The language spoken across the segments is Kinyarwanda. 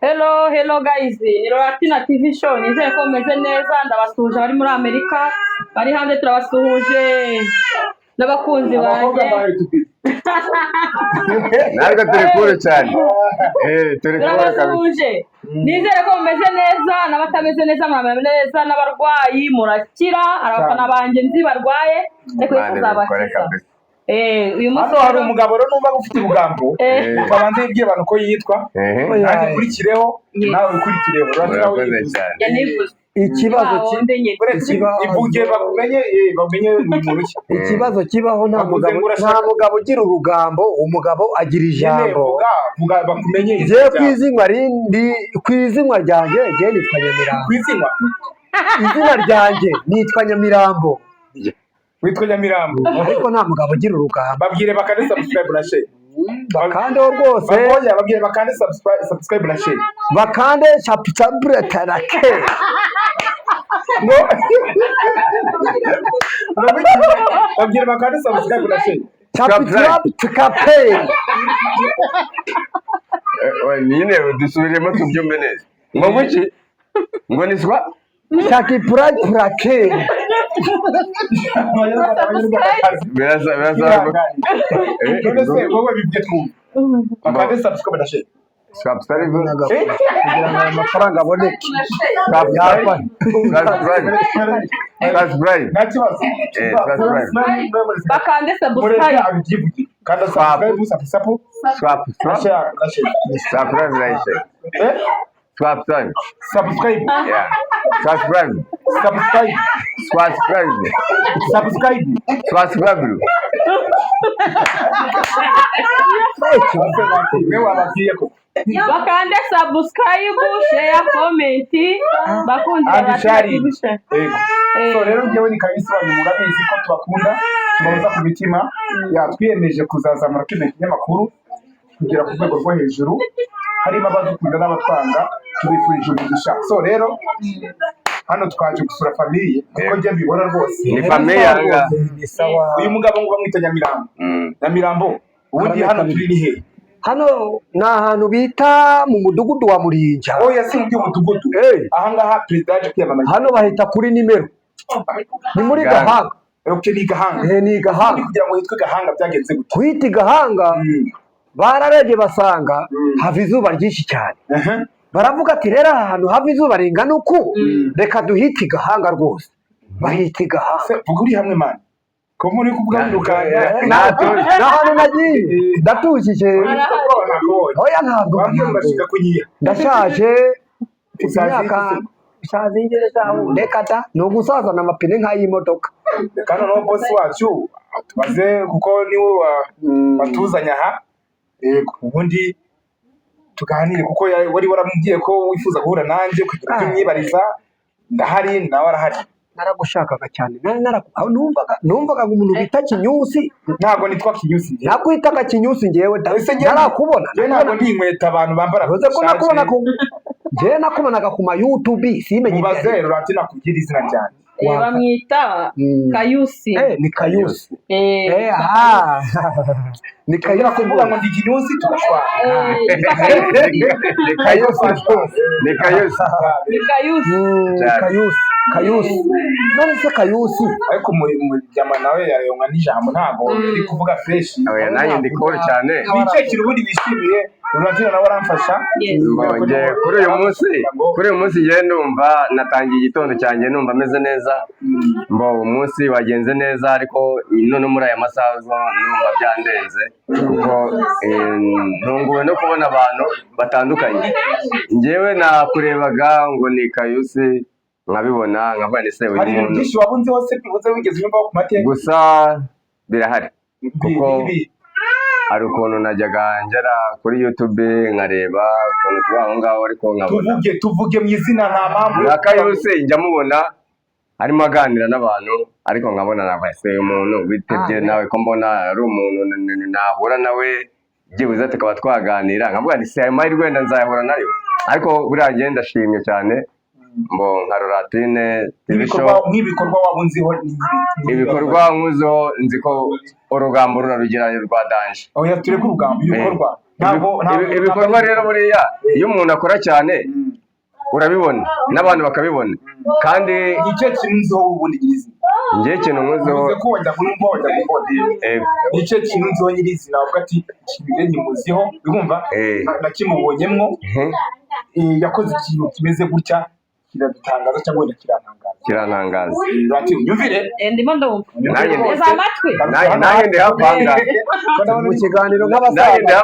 Hello guys, ni Roratina TV show. Nizeye ko meze neza, ndabasuhuje bari muri Amerika, bari hanze turabasuhuje n'abakunzi banjye. Ntabwo turi kure cyane. Turi kure kabisa. Nizeye ko meze neza, n'abatameze neza mwameze neza, n'abarwayi murakira, abafana banjye nzi barwaye, ariko tuzabakiza. Uyu munsi hari umugabo rero numva ufite ubugambo babanze yibwiye abantu ko yitwa nanjye kurikireho nawe ukurikireho ikibazo ikibazo kibaho nta mugabo ugira urugambo, umugabo agira ijambo. Je kwizimwa ryanjye je nitwa Nyamirambo. Izina ryanjye nitwa Nyamirambo. Witwa Nyamirambo ariko nta mugabo ugira urugamba. Babwire bakande subscribe na share. Bakande rwose. Baboya babwire bakande subscribe na share. Bakande subscribe tarake. No. Babwire bakande subscribe na share. Subscribe tukape. Nyine dusubiremo tubyumve neza. Ngo muki? Ngo niswa? Shaki purake. amafaranga aboneke bakande subscribe. Subscribe. Yeah. Subscribe. Subscribe. Subscribe. Subscribe. Subscribe. bakande subscribe, share, comment, bakundira so rero ngewe ni kabisobanura murabizi ko tubakunda tubaza ku mitima twiyemeje kuzazamura kino kinyamakuru kugera ku rwego rwo hejuru, harimo abadukunda n'abatwanga, tubifurije umugisha. So rero hano twaje gusura famiye kuko njye mbibona rwose ni famiye anga. Uyu mugabo ngo bamwita Nyamirambo. Nyamirambo ubundi hano turi ni he? Hano ni ahantu bita mu mudugudu wa Murinja. Oya si mu mudugudu. Aha ngaha perezida yaje kwiyamamaza. Hano bahita kuri nimero. Ni muri Gahanga. Okay, ni Gahanga. Ni Gahanga. Kugira ngo hitwe Gahanga byagenze gute? Kwita Gahanga barareje basanga hava izuba ryinshi cyane. Baravuga ati rero ahantu hava izuba ringana uku reka duhite Gahanga rwose. Bahita Gahanga. Vuga uri hamwe man. Ko muri kuvuga ndukanya n'ahantu nagiye ndatujije. Oya ntabwo bashika kunyiya. Ndashaje imyaka ishazingire zaho rekata no gusaza n'amapine nk'ayimodoka. Kandi no boss wacu tubaze kuko niwe watuzanya aha. Ubundi tuganire kuko wari waramubwiye ko wifuza guhura nanje kugira ngo myibariza ndahari nawe arahari. Naragushakaga cyane numvaga umuntu bita Kinyusi. Ntabwo nitwa Kinyusi ngewe. Nakwitaga Kinyusi ngewe narakubona. Ntabwo ndi inkweto abantu bambara. Uze ko nakubona ko je nakubonaga ku ma YouTube simenye. Mubaze Roratina kugira izina ryanjye. Bamwita Kayusi. Ni Kayusi. Ni Kayusi kuvuga ngo ndi Kinyusi tugashwa. Ni Kayusi. Ni Kayusi. Ni Kayusi. Kayusi. None se Kayusi ariko mu jama nawe yareyonga n'ijambo ntago iri kuvuga fresh. Oya nanjye ndi kore cyane. Bicekira ubundi bishimiye Roratina nawe aramfasha. Mbonye kuri uyu munsi ngiye ndumva natangiye igitondo cyanjye numva ameze neza. Mbo umunsi wagenze neza ariko none muri aya masaha numva byandenze kuko ntunguwe no kubona abantu batandukanye. Ngewe nakurebaga ngo ni Kayusi nkabibona nkava ni se hari byinshi wabunze hose bivuze wigeze nyumva ku mateka gusa birahari kuko hari ukuntu najyaga ngera kuri YouTube nkareba ukuntu tubaho ngaho ariko nkabona tuvuge mu izina nta mpamvu na Kayusi njya mubona arimo aganira n'abantu ariko nkabona nabase umuntu witebye nawe ko mbona ari umuntu nahura nawe byibuze tukaba twaganira nkavuga ni se ayo mahirwe wenda nzayahura nayo ariko buriya ngenda ndashimye cyane mbo nka Roratine TV show nk'ibikorwa wabunziho ibikorwa nkuzo nzi ko urugambo rurarugira rwa danje. Oya tureke urugambo ibikorwa ibikorwa rero buriya iyo umuntu akora cyane urabibona n'abantu bakabibona kandi nicyo kintu nziho ubundi nyirizina njye kintu nziho ko wajya kumva nicyo kintu nziho nyirizina uvuga ati kibire nyimuziho urumva nakimubonyemwo yakoze ikintu kimeze gutya kiradutangaza cyangwa kirantangaza nyumvire ndimo ndumva neza amatwi nanjye ndihapanga mu kiganiro nk'abasaza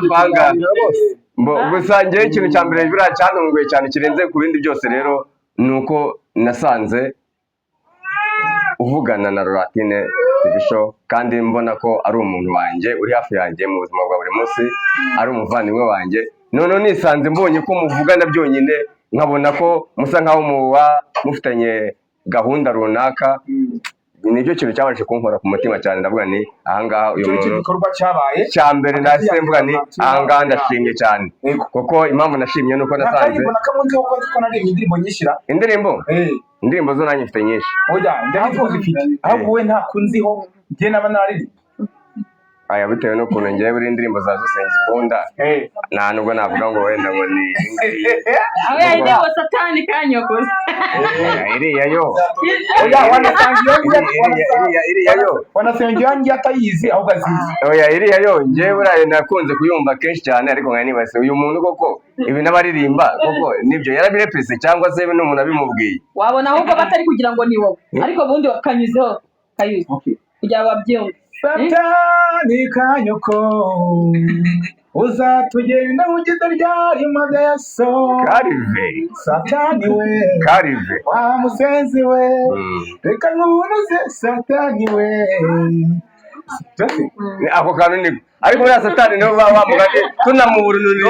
gusa njyewe ikintu cya mbere biriya cyantunguye cyane kirenze ku bindi byose rero ni uko nasanze uvugana na Loratine TV show kandi mbona ko ari umuntu wanjye uri hafi yanjye mu buzima bwa buri munsi ari umuvandimwe wanjye none nisanze mbonye ko muvugana byonyine nkabona ko musa nkaho muba mufitanye gahunda runaka nicyo kintu cyabanje kunkora ku mutima cyane ndavuga ni ahangaha uyu muntu igikorwa cyabaye cya mbere nahise mvuga ni ahangaha ndashimye cyane kuko impamvu nashimye nuko nasanze indirimbo zo nanjye mfite nyinshi ahubwo we ntakunziho njye naba naririmbye aya bitewe n'ukuntu ngewe buri indirimbo za zose nzikunda nta nubwo navuga ngo wenda ngo ni aho yagiye satani kanyokoza iriya yo wanasanga yanjye atayizi ahubwo azizi iriya yo ngewe buriya nakunze kuyumva kenshi cyane ariko nkaba nibaze uyu muntu koko ibi n'abaririmba koko nibyo yarabirepese cyangwa se n'umuntu abimubwiye wabona ahubwo batari kugira ngo ni wowe ariko ubundi kanyuzeho kayuze kugira babyumve satani kanyoko uzatugenda ugize ryari magayaso karive satani we karive wa musenzi we reka nkubunuze satani we ako kantu niko ariko buriya satani niho baba bamuganye tunamubunurije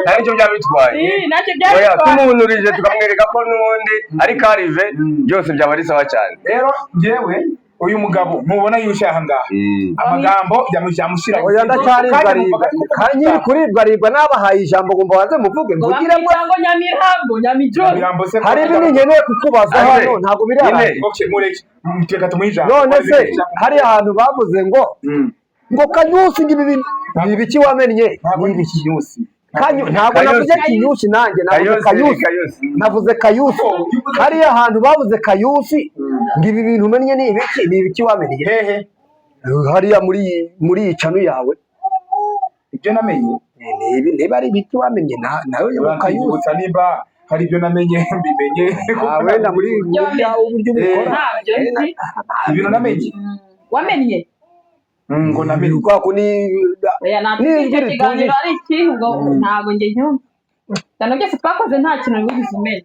nta nicyo byaba bitwaye tumubunurije tukamwereka ko n'ubundi ari karive byose byaba ari sawa cyane rero njyewe uyu mugabo mubona yushaye ahangaha amagambo yamushyira oya ndacyaribwa kandi kuribwa nabahaye ijambo ngo mbaze muvuge mvugire ngo nyamirambo nyamijoro hari ibintu nkeneye kukubaza hano ntabwo biri reka tumuhe ijambo none se hari ahantu bavuze ngo kanyusi ngibi bintu ni ibiki wamennye ni ibiki nyusi ntabwo navuze kinyusi nanjye navuze kayusi hariya ahantu bavuze kayusi ngo ibi bintu umennye ni ibiki wamenye hehe hariya muri iyi canu yawe ibyo namenye niba ari ibiki wamenye nawe kayusi nimba hari ibyo namenye mbimenye wenda muri byawe uburyo ubikora ibintu namenye wamenye ngo namenye kwako ni ikiganiro ari ikintu ngo ntabwo njye nyumva cyane byose twakoze nta kintu wigize umenya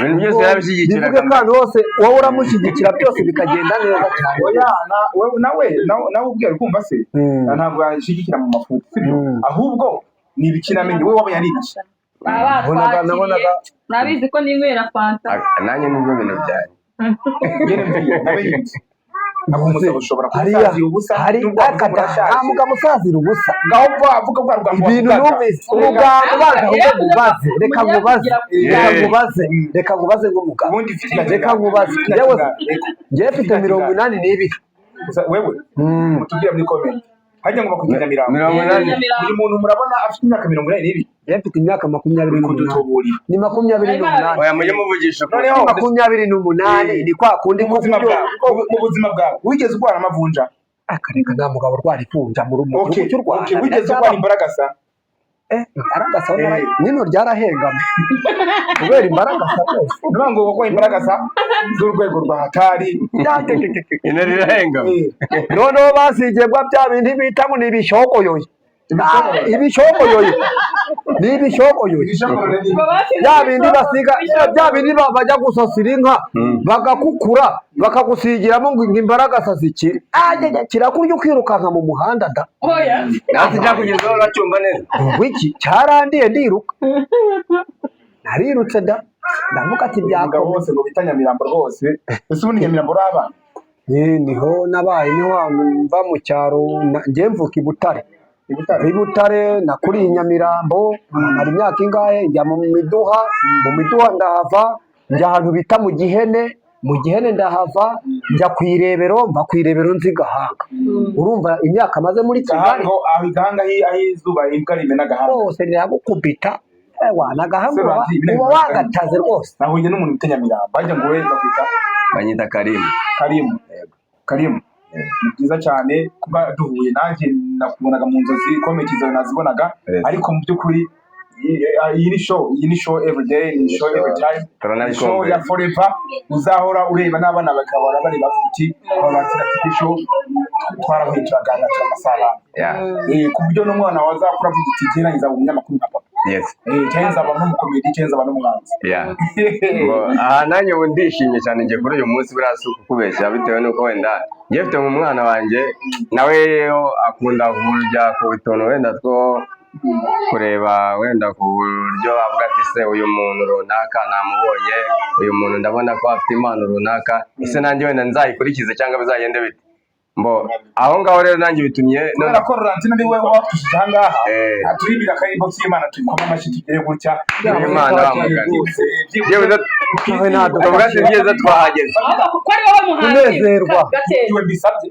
ibintu byose yarabishyigikira bivuge kandi hose wowe uramushyigikira byose bikagenda neza cyane nawe ubwira kumva se ntabwo yashyigikira mu mafuti ahubwo ni ibiki namenye wowe waba yaribiki murabizi ko ninywera fanta nanjye nibyo bintu byanjye nta mugabo usazira ubusa ibintu numvise reka nkubaze nk'umugabo reka nkubaze njyewe mfite 82 wewe mutubwira muri komenti hajya ngo bakugenda buri muntu murabona afite imyaka 82 njyewe mfite imyaka 28 ni 28 oya mujye muvugisha ko 28 ni kwa kundi mu buzima bwawe wigeze urwara amavunja akareka nta mugabo urwara ivunja mu rugo cy'u Rwanda wigeze urwara imbaragasa imbaragasa nino ryarahengamye kubera imbaragasa rwose niba ngo kuko imbaragasa z'urwego rwa hatari ine rirahengamye noneho basigegwa bya bintu bita ngo ni ibishokoyoye bya bindi basiga bya bindi bajya gusasira inka bagakukura bakagusigiramo ngo imbaragasa zikiri kirakurya ukirukanka mu muhanda da nasi cyakugezeho uracyumva neza wiki cyarandiye ndiruka narirutse da ndavuga ati byakora bose ngo bita Nyamirambo rwose ese ubundi Nyamirambo uraba niho nabaye niho mva mu cyaro njye mvuka i Butare nakuriye Nyamirambo mara imyaka ingahe njya mu miduha ndahava njya ahantu bita mu Gihene mu gihe ndahava njya ku irebero mva ku irebero nzi Gahanga urumva imyaka maze muri Kigali Gahanga aho izuba imbwa rimena Gahanga rwose riragukubita wana Gahanga uba wagataze rwose nahuye n'umuntu bita Nyamirambo bajya ngo wenda kwita banyita Karimu ni byiza cyane kuba duhuye nanjye nakubonaga mu nzozi komenti zawe nazibonaga ariko mu by'ukuri iyi ni show every day ni show every time ni show ya forever uzahora ureba n'abana bakabara bareba uti ababatira TV show twarahuitiraga na amasala ku buryo n'umwana wazakura avuga uti gera nzaba umunyamakuru nka papa cyangwa nzaba n'umukomedi cyangwa nzaba n'umuhanzi nanjye ubu ndishimye cyane ngiye kuri uyu munsi buriya si ukukubeshya bitewe n'uko wenda ngiye mfite umwana wanjye nawe akunda kurya ku tuntu wenda two kureba wenda ku buryo avuga ati se uyu muntu runaka namubonye uyu muntu ndabona ko afite impano runaka ese nanjye wenda nzayikurikize cyangwa bizagende bite aho ngaho rero nanjye bitumye kubera ko Laurentine ari we watushije aha ngaha aturibira akaririmbo k'Imana tuyikoma amashyi tugere gutya Imana bamugana yewe tuvuga ati byiza twahageze ko ari wowe muhanzi kunezerwa iwe bisabye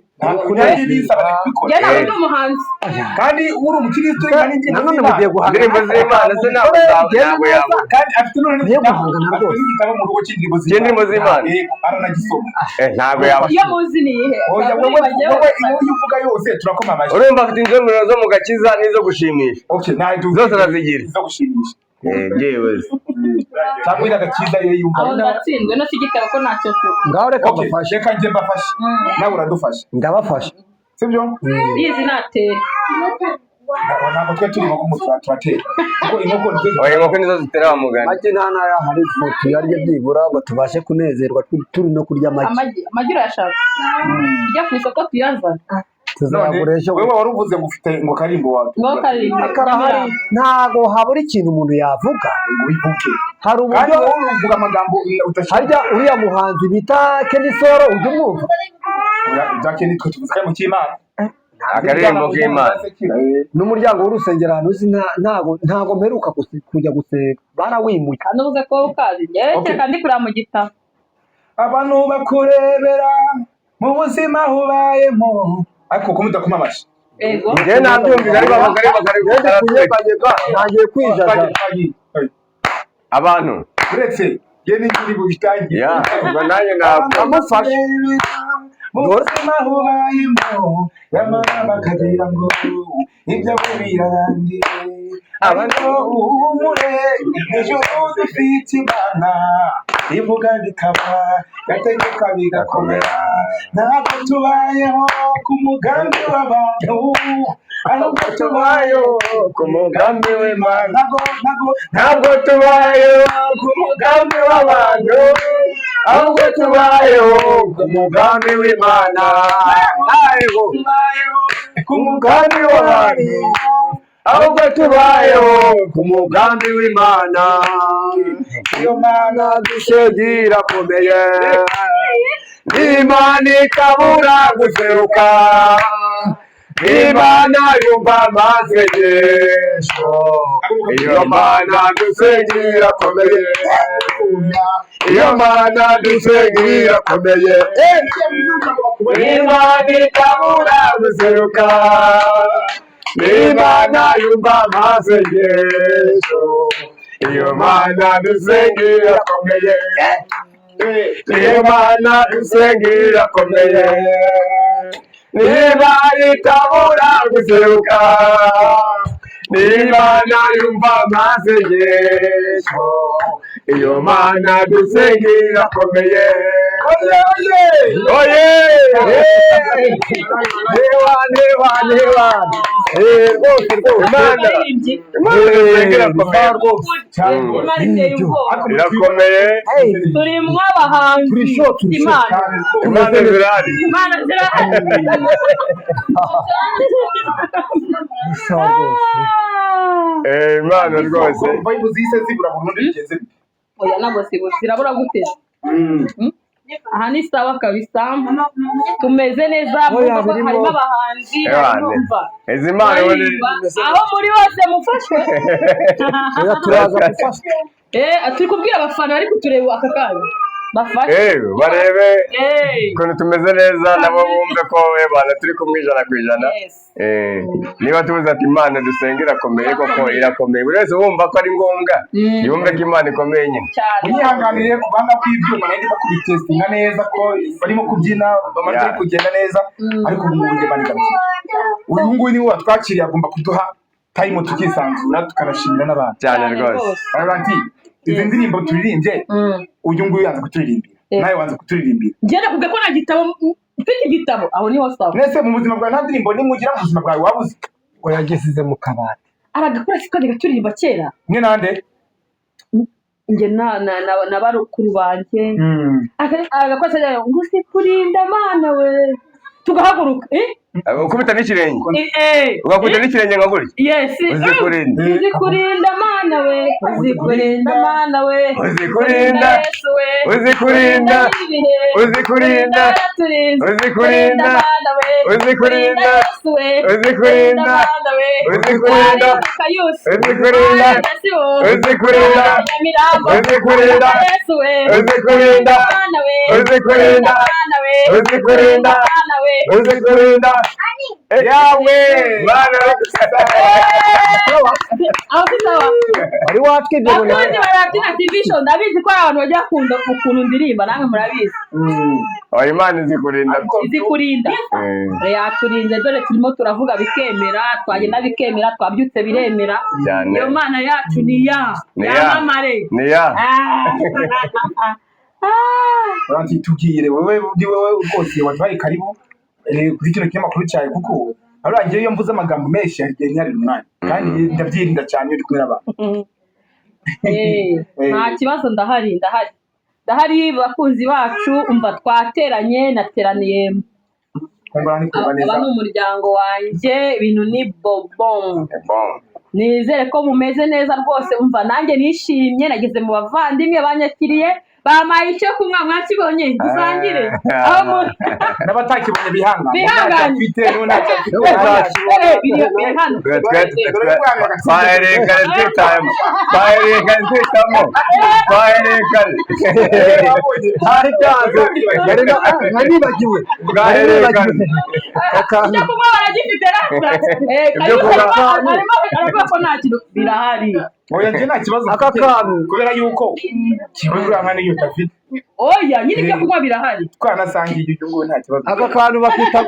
kandi uri umukristo nanone mugiye guhangana indirimbo z'Imana se ntabwo yabo kandi afite n'igitabo mu rugo cy'indirimbo z'Imana aranagisoma ntabwo yaba iyo muzi ni ihe wowe uvuga yose turakoma amashyi urumva afite inzongero zo mu gakiza n'izo gushimisha zose arazigira izo gushimisha yewe cyangwa iri agakiza iyo yumva aho ndatsinzwe no kigitabo ko ntacyo ngaho reka mbafashe reka njye mbafashe nawe uradufasha ndabafasha sibyo yizi natere ntabwo twe turi inkoko turatera kuko inkoko nizo zitera bamugana make nta ntara hari ifoto yaryo byibura ngo tubashe kunezerwa turi no kurya amagi urayashaka ujya ku isoko tuyazana tuzaguresha wewe wari uvuze ngo ufite ngo karimbo wawe karahari ntago habura ikintu umuntu yavuga wivuge hari uburyo uvuga amagambo harya uriya muhanzi bita Kenisoro ujya umwumva Jacques nitwe tuvuze mu cy'Imana akaririmbo k'Imana n'umuryango w'urusengero ahantu uzi ntago mperuka kujya gusenga barawimuye nuvuze ko ukazi njyewe kandi kuri mu gitabo abantu bakurebera mu buzima hubayemo ariko ko mudakoma amashyi njye nabyumvira ariko kunyeganyega ntagiye kwijaja abantu uretse njye n'ikiri bubitangiye ubwo nanjye namufashe mu buzima hubayemo yamara bakagira ngo ibyo birarangiye abantu uhumure ijuru dufite Imana ivuga bikaba yategeka bigakomera ntabwo tubayeho ku mugambi w'abantu ahubwo tubayeho ku mugambi w'Imana ntabwo tubayeho ku mugambi w'abantu ahubwo tubayeho ku mugambi w'Imana ku mugambi w'abantu ahubwo tubayeho ku mugambi w'Imana iyo Mana dusengera komeye Imana ikabura guseruka Imana yumva amasengesho iyo Mana dusengera komeye iyo Mana dusengera komeye Imana ikabura guseruka Imana yumva amasengesho iyo Mana dusengera komeye Imana dusengera komeye niba itabura guseruka Imana yumva amasengesho iyo Mana dusengera komeye oye rwose Imana dusengera komeye irakomeye turimo abahanzi Imana zirahari Imana rwose zise zibura burundu bigeze oya ntabwo zirabura gute aha ni sawa kabisa tumeze neza kuko harimo abahanzi izi mpano aho muri hose mufashwe turaza gufasha turi kubwira abafana bari kutureba aka kanya bafashe barebe ukuntu tumeze neza nabo bumve ko bana turi kumwe 100%. Niba tuvuze ati Imana dusenga irakomeye koko irakomeye, buri wese wumva ko ari ngombwa yumve ko Imana ikomeye nyine. Unyihanganire ku banga bw'ibyuma nari ndimo kubitestinga neza ko barimo kubyina bamaze kugenda neza, ariko ubu ngubu Imana igabye. Uyu nguyu niwe watwakiriye, agomba kuduha time tukisanzura tukanashimira n'abantu cyane rwose. Barabanti izi ndirimbo turirimbye uyu nguyu yanze kuturirimbira, nawe wanze kuturirimbira. Ngende kubwe ko na gitabo mfite igitabo aho niho sawa. Nese mu buzima bwawe nta ndirimbo nimugira mu buzima bwawe wabuze ngo yagisize mu kabati aragakora sikandi gaturirimba kera mwe nande nge na barukuru banje agakora cyane ngo sikurinda mana we tugahaguruka ukubita n'ikirenge ugakubita n'ikirenge nka gutya. Yes, uzikurinda mana we, uzikurinda mana we, uzikurinda Yesu we, uzikurinda uzikurinda uzikurinda mana we, uzikurinda Yesu we, uzikurinda mana we, uzikurinda uzikurinda uzikurinda uzikurinda Yesu we, uzikurinda mana we, uzikurinda mana we, uzikurinda mana we, uzikurinda yawe bana ari watwibye ngo nawe baratina TV show ndabizi ko abantu bajya kunda ukuntu ndirimba namwe murabizi. Imana izikurinda yaturinze dore turimo turavuga bikemera twagenda bikemera twabyutse biremera iyo Mana yacu ni yamamare ni ya Ranti tubwire wowe rwose watwaye karibu kuri kino kinyamakuru cyawe, kuko arangiye iyo mvuze amagambo menshi yagiye ntari umwanya kandi ndabyirinda cyane uri kumwe n'abantu. Nta kibazo ndahari bakunzi bacu, umva twateranye nateraniye aba n'umuryango wanjye, ibintu ni bobom. Nizere ko mumeze neza rwose, umva nanjye nishimye, nageze mu bavandimwe banyakiriye bamaye icyo kunywa mwakibonye dusangire aho n'abatakibonye bihangane afite n'unacha oya nje nta kibazo aka kantu kubera yuko kibura nkane yo tafite oya nyine byo kunywa birahari twanasangiye ibyo ngo nta kibazo aka kantu bakita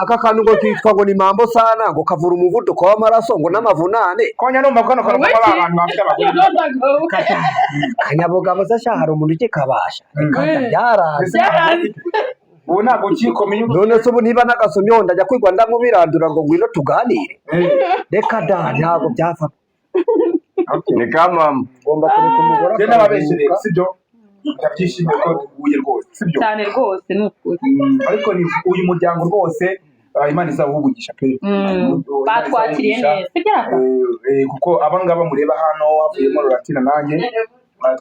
aka kantu ngo kitwa ngo ni mambo sana ngo kavura umuvuduko w'amaraso ngo n'amavunane konya no makono kono abantu bafite abagore kanyabugabo zashahara umuntu ukikabasha byaraze ubu ntabwo ukikomeye none se ubu niba nagasomyo ndajya kwigwa ndamubirandura ngo ngwino tuganire reka da ntabwo byafa ni kama ngomba kureka umugore je n'ababeshere sibyo ndabyishimiye ko uye rwose sibyo cyane rwose n'ukuri ariko ni uyu muryango rwose Imana izawubugisha pe batwakiriye neza byaka kuko abangaba mureba hano havuyemo Roratina nanjye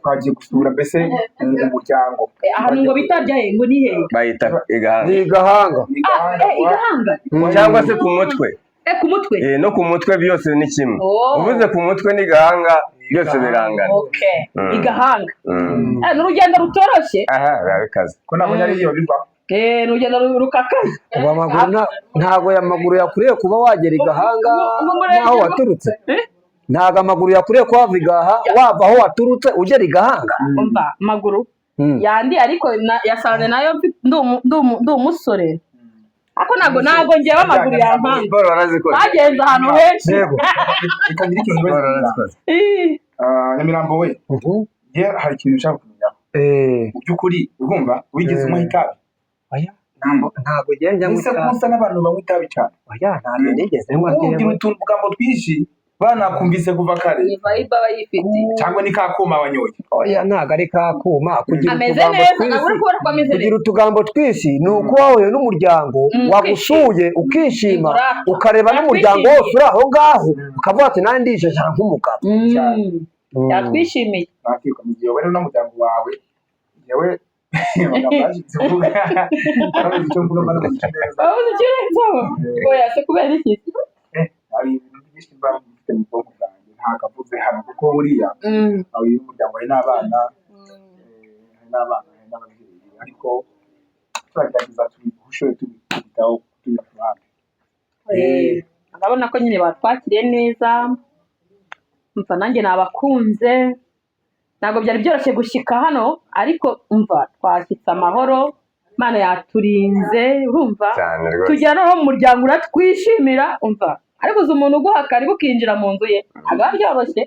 twagiye gusura mbese umuryango ahantu ngo bitaryaye ngo ni he bayita igahanga cyangwa se ku mutwe ku mutwe no ku mutwe byose ni kimwe uvuze ku mutwe n'igahanga byose birangana igahanga n'urugendo rutoroshye birabikaze ko nabonye ari iyo biva n'urugendo rukakaye amaguru ntago y'amaguru yakuriye kuba wagera igahanga naho waturutse ntago amaguru yakuriye ko wava aho waturutse ugera igahanga umva amaguru yandi ariko yasanze nayo ndi umusore ako ntago ngewe amaguru yampanga bagenze ahantu henshi ikagira ikintu Nyamirambo we hari ikintu ushaka kumenya mu by'ukuri urumva wigeze umuha itabi ntabwo ugenda musa n'abantu banywa itabi cyane ntabwo nigeze ugira utugambo twinshi banakumvise kuva kare cyangwa ni kakuma wanyoye oya ntabwo ari kakuma kugira utugambo twinshi ni uko wahuye n'umuryango wagusuye ukishima ukareba n'umuryango wose uri aho ngaho ukavuga ati nanjye ndijeje nk'umugabo yatwishimiye nakika mu gihe wowe n'umuryango wawe yewe oya se kubera iki hari ibintu byinshi bafite mu bwonko bwanjye nta kavuze hano kuko buriya uyu muryango wawe n'abana n'abana n'ababyeyi ariko turagerageza tubishoboye tubitaho tunyura ku ruhande. urabona ko nyine batwakiriye neza, umva nanjye nabakunze, ntabwo byari byoroshye gushyika hano ariko umva twashyitse amahoro, Imana yaturinze, urumva tugera no mu muryango uratwishimira, umva ariko uzi umuntu uguha karibu ukinjira mu nzu ye ntabwo biba byoroshye.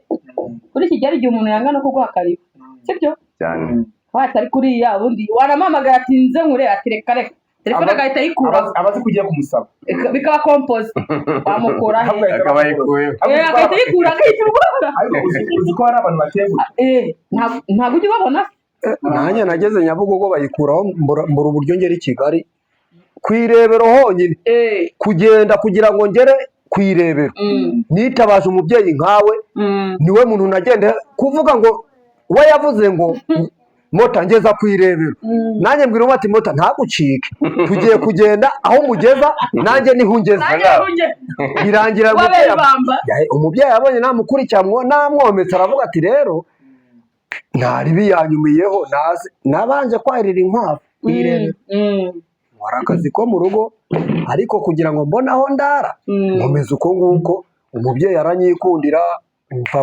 Kuri iki gihe igihe umuntu yanga no kuguha karibu, sibyo cyane atari kuriya bundi wanamuhamagara ati nze nkure, ati reka reka telefone agahita ayikura, abazi kugiye kumusaba bikaba compose wamukura he akaba yikuye agahita ayikura agahita urwara. ariko uzi ko hari abantu bategura ntabwo ujya ubabona nanjye nageze Nyabugogo bayikuraho mbura uburyo ngera i Kigali ku irebero honyine, kugenda kugira ngo ngere ku irebero nitabaje umubyeyi nkawe, niwe muntu nagende kuvuga ngo we yavuze ngo mota ngeza ku irebero, nanjye mbwira ati mota ntagucike, tugiye kugenda aho mugeza nanjye niho ungeza, birangira umubyeyi abonye namukurikirana namwometse aravuga ati rero ntari biyanyumiyeho nabanje kwahirira inkwavu ku irebero, nkora akazi ko mu rugo ariko kugira ngo mbone aho ndara nkomeza uko nguko, umubyeyi aranyikundira, mva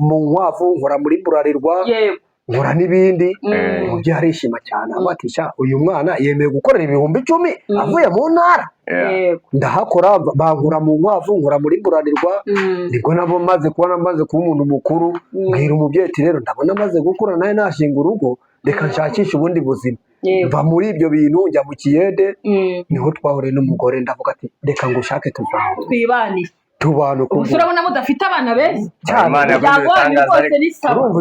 mu nkwavu nkora muri Burarirwa nkora n'ibindi, umubyeyi arishima cyane abatisha uyu mwana yemeye gukorera 10,000 avuye mu ntara, ndahakora bankura mu nkwavu nkora muri Burarirwa, nibwo nabo maze kuba umuntu mukuru, mbwira umubyeyi ati rero ndabona maze gukura nawe nashinga urugo, reka nshakisha ubundi buzima, mva muri ibyo bintu njya mu Kiyede, niho twahuriye n'umugore ndavuga ati reka ngushake twibanire tubana uko ubu urabona mudafite abana beza Imana yavuze ibitangaza ariko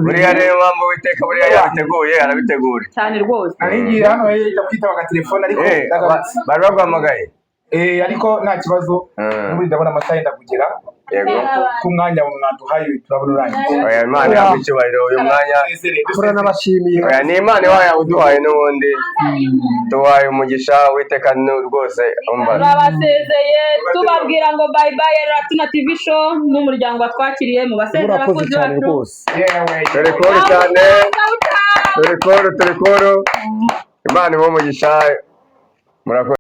buriya rero mpamvu Uwiteka buriya yabiteguye arabitegura cyane rwose. ngiye hano yita kwitaba agatelefone ariko bari baguhamagaye ariko nta kibazo n'ubundi ndabona amasaha yenda kugera, ku mwanya mwaduhaye turabona urangiye. Imana yaguha icyubahiro uyu mwanya turanabashimiye, ni Imana yaduhaye n'ubundi tuwaye umugisha Uwiteka rwose umva turabasezeye tubabwira ngo bye bye Ratuna TV show n'umuryango watwakiriye mu basezera abakozi bacu, turekore cyane turekore Imana imuhe umugisha murakoze.